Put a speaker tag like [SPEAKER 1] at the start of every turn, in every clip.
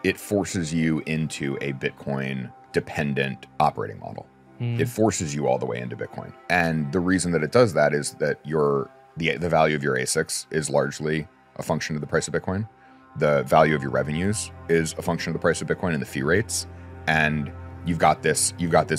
[SPEAKER 1] it forces you into a Bitcoin dependent operating model. It forces you all the way into Bitcoin. And the reason that it does that is that the value of your ASICs is largely a function of the price of Bitcoin. The value of your revenues is a function of the price of Bitcoin and the fee rates. And you've got this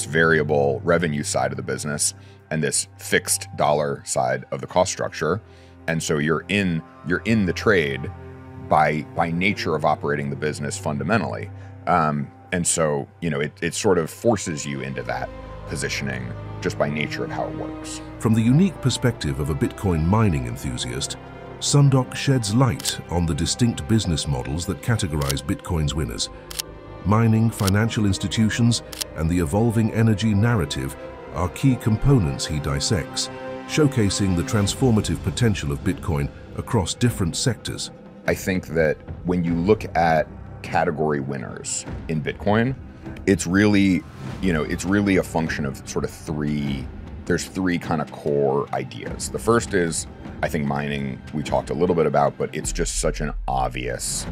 [SPEAKER 1] variable revenue side of the business and this fixed dollar side of the cost structure. And so you're in the trade by nature of operating the business fundamentally. And so, it sort of forces you into that positioning just by nature of how it works.
[SPEAKER 2] From the unique perspective of a Bitcoin mining enthusiast, Sudock sheds light on the distinct business models that categorize Bitcoin's winners. Mining, financial institutions, and the evolving energy narrative are key components he dissects, showcasing the transformative potential of Bitcoin across different sectors.
[SPEAKER 1] I think that when you look at category winners in Bitcoin, it's really a function of sort of there's three kind of core ideas. The first is, I think mining, we talked a little bit about, but it's just such an obvious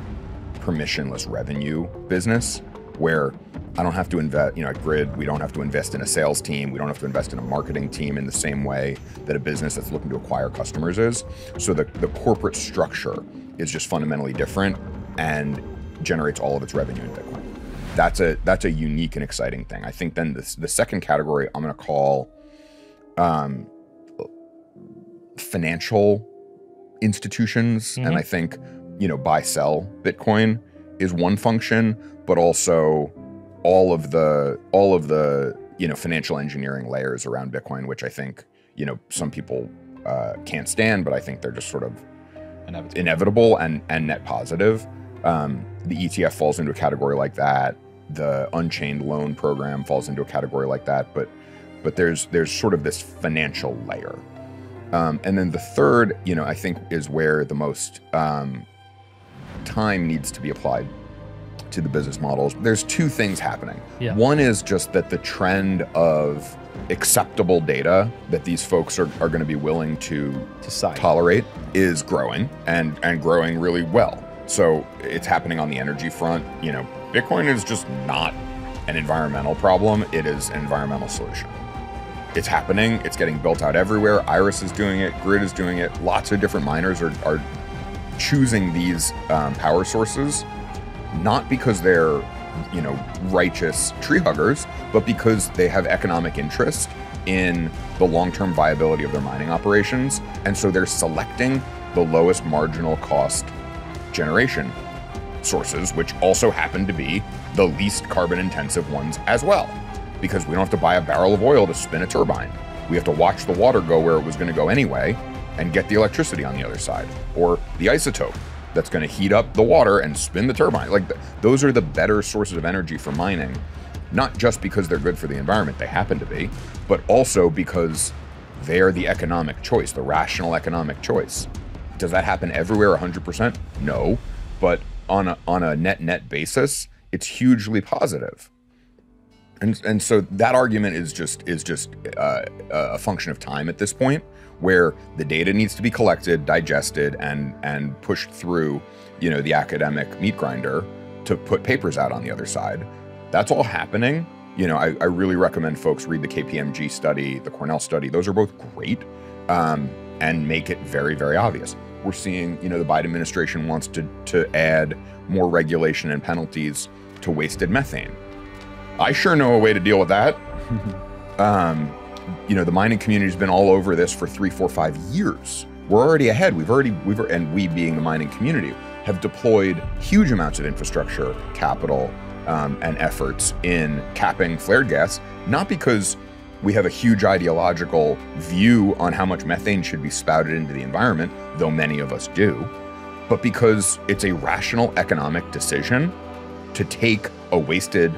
[SPEAKER 1] permissionless revenue business where I don't have to invest, at Grid, we don't have to invest in a sales team. We don't have to invest in a marketing team in the same way that a business that's looking to acquire customers is. So the corporate structure is just fundamentally different and generates all of its revenue in Bitcoin. That's a unique and exciting thing. I think then the second category I'm going to call financial institutions. And I think, buy, sell Bitcoin is one function, but also all of the financial engineering layers around Bitcoin, which I think, some people can't stand, but I think they're just sort of inevitable and net positive. The ETF falls into a category like that. The Unchained Loan program falls into a category like that. But there's sort of this financial layer. And then the third, I think is where the most time needs to be applied to the business models. There's two things happening. Yeah. One is just that the trend of acceptable data that these folks are going to be willing to tolerate is growing and growing really well. So it's happening on the energy front. Bitcoin is just not an environmental problem. It is an environmental solution. It's happening. It's getting built out everywhere. Iris is doing it. Grid is doing it. Lots of different miners are choosing these power sources, not because they're, righteous tree huggers, but because they have economic interest in the long-term viability of their mining operations. And so they're selecting the lowest marginal cost generation sources, which also happen to be the least carbon intensive ones as well, because we don't have to buy a barrel of oil to spin a turbine. We have to watch the water go where it was going to go anyway and get the electricity on the other side, or the isotope that's going to heat up the water and spin the turbine. Those are the better sources of energy for mining, not just because they're good for the environment, they happen to be, but also because they're the economic choice, the rational economic choice. Does that happen everywhere 100%? No, but on a net basis, it's hugely positive. And so that argument is just a function of time at this point, where the data needs to be collected, digested, and pushed through, the academic meat grinder to put papers out on the other side. That's all happening. I really recommend folks read the KPMG study, the Cornell study. Those are both great, and make it very, very obvious. We're seeing, the Biden administration wants to add more regulation and penalties to wasted methane. I sure know a way to deal with that. The mining community's been all over this for 3, 4, 5 years. We're already ahead. And we being the mining community have deployed huge amounts of infrastructure, capital, and efforts in capping flared gas, not because we have a huge ideological view on how much methane should be spouted into the environment, though many of us do, but because it's a rational economic decision to take a wasted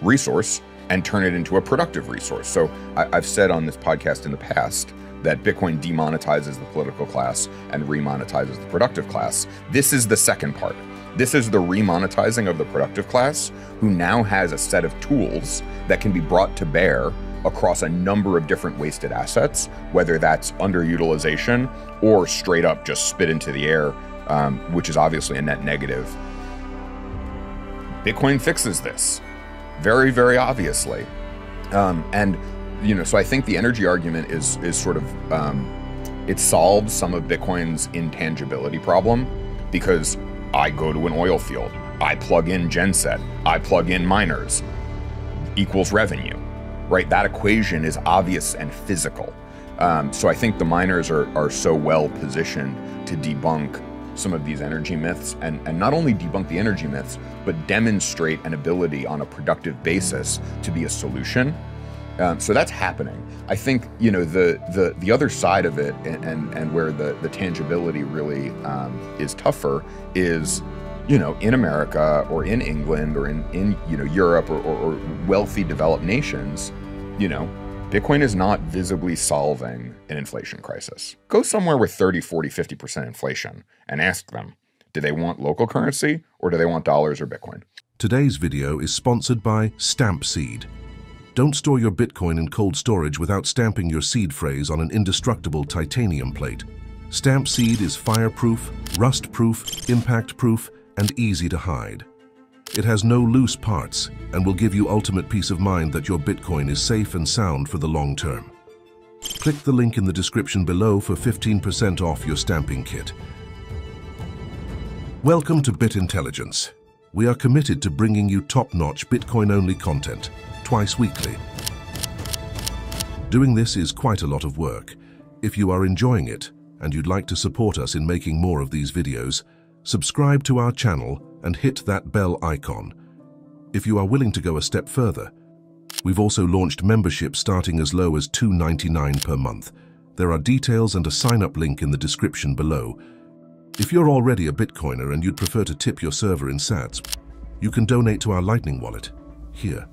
[SPEAKER 1] resource and turn it into a productive resource. So I've said on this podcast in the past that Bitcoin demonetizes the political class and remonetizes the productive class. This is the second part. This is the remonetizing of the productive class, who now has a set of tools that can be brought to bear across a number of different wasted assets, whether that's underutilization or straight up just spit into the air, which is obviously a net negative. Bitcoin fixes this very, very obviously. And, so I think the energy argument is sort of, it solves some of Bitcoin's intangibility problem, because I go to an oil field, I plug in genset, I plug in miners, equals revenue, right? That equation is obvious and physical. So I think the miners are so well positioned to debunk some of these energy myths, and not only debunk the energy myths, but demonstrate an ability on a productive basis to be a solution. So that's happening. I think, the other side of it, and where the tangibility really is tougher, is, in America or in England or in Europe or wealthy developed nations, Bitcoin is not visibly solving an inflation crisis. Go somewhere with 30, 40, 50% inflation and ask them, do they want local currency or do they want dollars or Bitcoin?
[SPEAKER 2] Today's video is sponsored by Stampseed. Don't store your Bitcoin in cold storage without stamping your seed phrase on an indestructible titanium plate. Stampseed is fireproof, rust-proof, impact-proof, and easy to hide. It has no loose parts and will give you ultimate peace of mind that your Bitcoin is safe and sound for the long term. Click the link in the description below for 15% off your stamping kit. Welcome to Bit Intelligence. We are committed to bringing you top-notch Bitcoin-only content, twice weekly. Doing this is quite a lot of work. If you are enjoying it and you'd like to support us in making more of these videos, subscribe to our channel and hit that bell icon. If you are willing to go a step further, we've also launched memberships starting as low as $2.99 per month. There are details and a sign-up link in the description below. If you're already a Bitcoiner and you'd prefer to tip your server in sats, you can donate to our Lightning wallet here.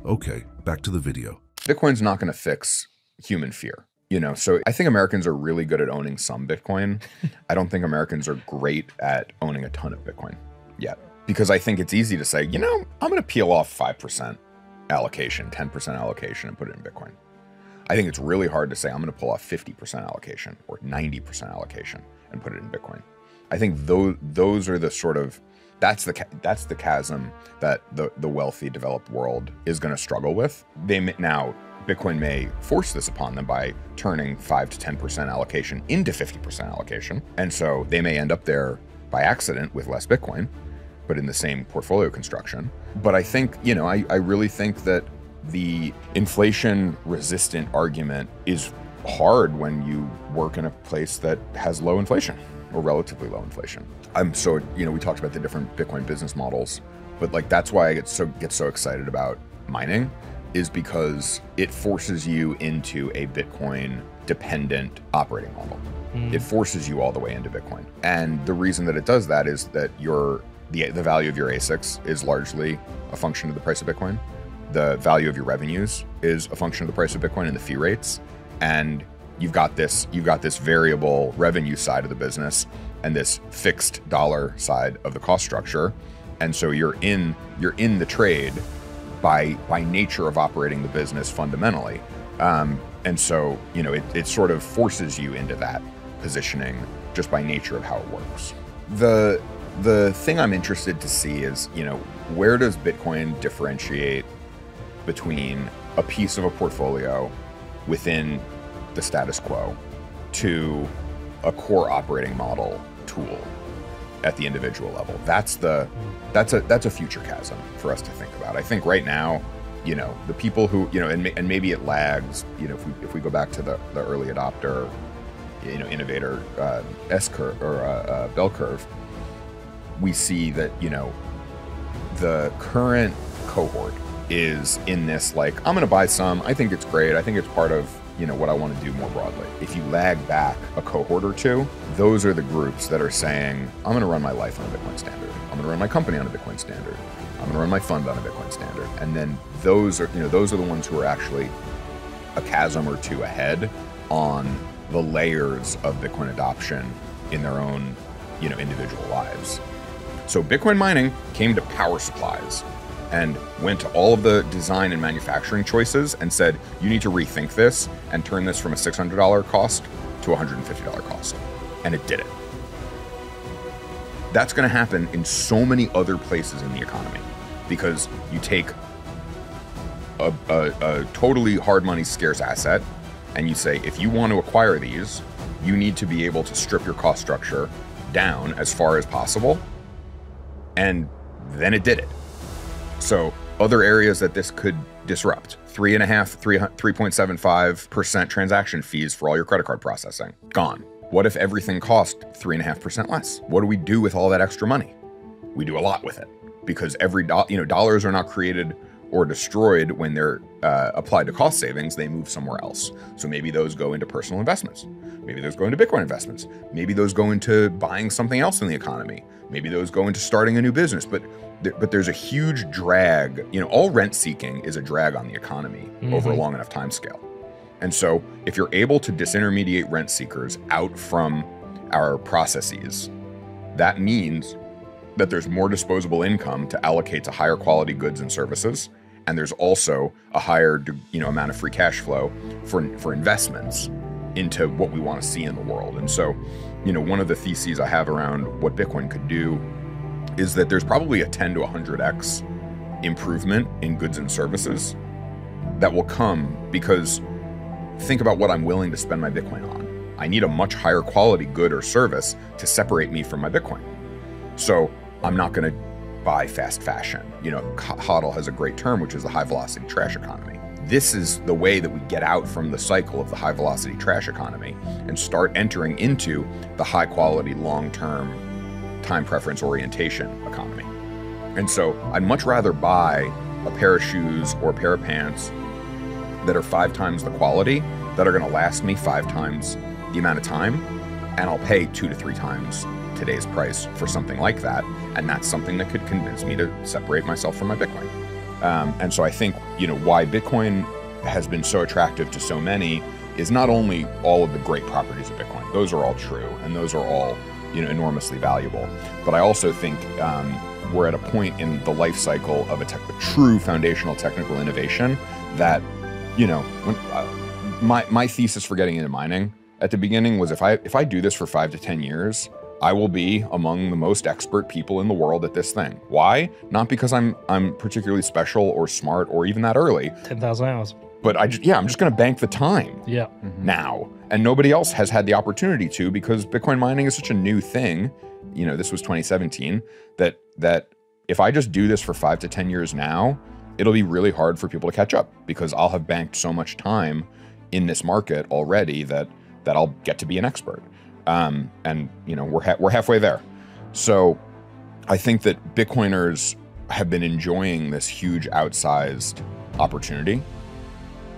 [SPEAKER 2] Okay, back to the video.
[SPEAKER 1] Bitcoin's not going to fix human fear. So I think Americans are really good at owning some Bitcoin. I don't think Americans are great at owning a ton of Bitcoin yet, because I think it's easy to say, I'm going to peel off 5% allocation, 10% allocation and put it in Bitcoin. I think it's really hard to say I'm going to pull off 50% allocation or 90% allocation and put it in Bitcoin. I think those are the sort of, that's the chasm that the wealthy developed world is going to struggle with. Now, Bitcoin may force this upon them by turning 5 to 10% allocation into 50% allocation. And so they may end up there by accident with less Bitcoin, but in the same portfolio construction. But I think, I really think that the inflation resistant argument is hard when you work in a place that has low inflation or relatively low inflation. We talked about the different Bitcoin business models, but that's why I get so excited about mining, is because it forces you into a Bitcoin dependent operating model. It forces you all the way into Bitcoin. And the reason that it does that is that the value of your ASICs is largely a function of the price of Bitcoin. The value of your revenues is a function of the price of Bitcoin and the fee rates. And you've got this variable revenue side of the business and this fixed dollar side of the cost structure. And so you're in the trade by nature of operating the business fundamentally. And so, it sort of forces you into that positioning just by nature of how it works. The thing I'm interested to see is, where does Bitcoin differentiate between a piece of a portfolio within the status quo to a core operating model tool at the individual level? That's a future chasm for us to think about. I think right now, the people who, and maybe it lags, if we go back to the early adopter, innovator S-curve or bell curve, we see that, the current cohort is in this, I'm going to buy some, I think it's great, I think it's part of, what I want to do more broadly. If you lag back a cohort or two, those are the groups that are saying, I'm going to run my life on a Bitcoin standard. I'm going to run my company on a Bitcoin standard. I'm going to run my fund on a Bitcoin standard. And then those are the ones who are actually a chasm or two ahead on the layers of Bitcoin adoption in their own, individual lives. So Bitcoin mining came to power supplies and went to all of the design and manufacturing choices and said, you need to rethink this and turn this from a $600 cost to a $150 cost. And it did it. That's going to happen in so many other places in the economy, because you take a totally hard money scarce asset and you say, if you want to acquire these, you need to be able to strip your cost structure down as far as possible. And then it did it. So other areas that this could disrupt: 3.75% transaction fees for all your credit card processing, gone. What if everything cost 3.5% less? What do we do with all that extra money? We do a lot with it, because every dollars are not created or destroyed when they're applied to cost savings. They move somewhere else. So maybe those go into personal investments. Maybe those go into Bitcoin investments. Maybe those go into buying something else in the economy. Maybe those go into starting a new business. But there's a huge drag. All rent seeking is a drag on the economy over a long enough time scale. And so if you're able to disintermediate rent seekers out from our processes, that means that there's more disposable income to allocate to higher quality goods and services. And there's also a higher amount of free cash flow for investments into what we want to see in the world. And so, one of the theses I have around what Bitcoin could do is that there's probably a 10 to 100x improvement in goods and services that will come, because think about what I'm willing to spend my Bitcoin on. I need a much higher quality good or service to separate me from my Bitcoin. So I'm not going to buy fast fashion. HODL has a great term, which is the high velocity trash economy. This is the way that we get out from the cycle of the high velocity trash economy and start entering into the high quality, long-term, time preference orientation economy. And so I'd much rather buy a pair of shoes or a pair of pants that are 5 times the quality, that are going to last me 5 times the amount of time, and I'll pay 2 to 3 times today's price for something like that. And that's something that could convince me to separate myself from my Bitcoin. And so I think, why Bitcoin has been so attractive to so many is not only all of the great properties of Bitcoin. Those are all true, and those are all, enormously valuable. But I also think we're at a point in the life cycle of a true foundational technical innovation that, when, my thesis for getting into mining at the beginning was, if I do this for 5 to 10 years, I will be among the most expert people in the world at this thing. Why? Not because I'm particularly special or smart or even that early.
[SPEAKER 3] 10,000 hours.
[SPEAKER 1] But I'm just going to bank the time now. And nobody else has had the opportunity to, because Bitcoin mining is such a new thing. This was 2017, that if I just do this for 5 to 10 years now, it'll be really hard for people to catch up, because I'll have banked so much time in this market already that I'll get to be an expert. And we're halfway there. So I think that Bitcoiners have been enjoying this huge outsized opportunity.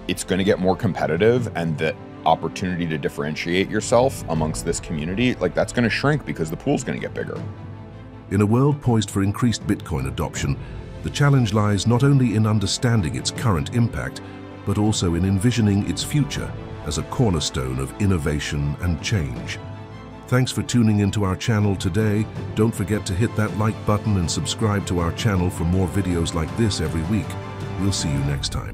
[SPEAKER 1] It's going to get more competitive, and the opportunity to differentiate yourself amongst this community, that's going to shrink, because the pool's going to get bigger.
[SPEAKER 2] In a world poised for increased Bitcoin adoption, the challenge lies not only in understanding its current impact, but also in envisioning its future as a cornerstone of innovation and change. Thanks for tuning into our channel today. Don't forget to hit that like button and subscribe to our channel for more videos like this every week. We'll see you next time.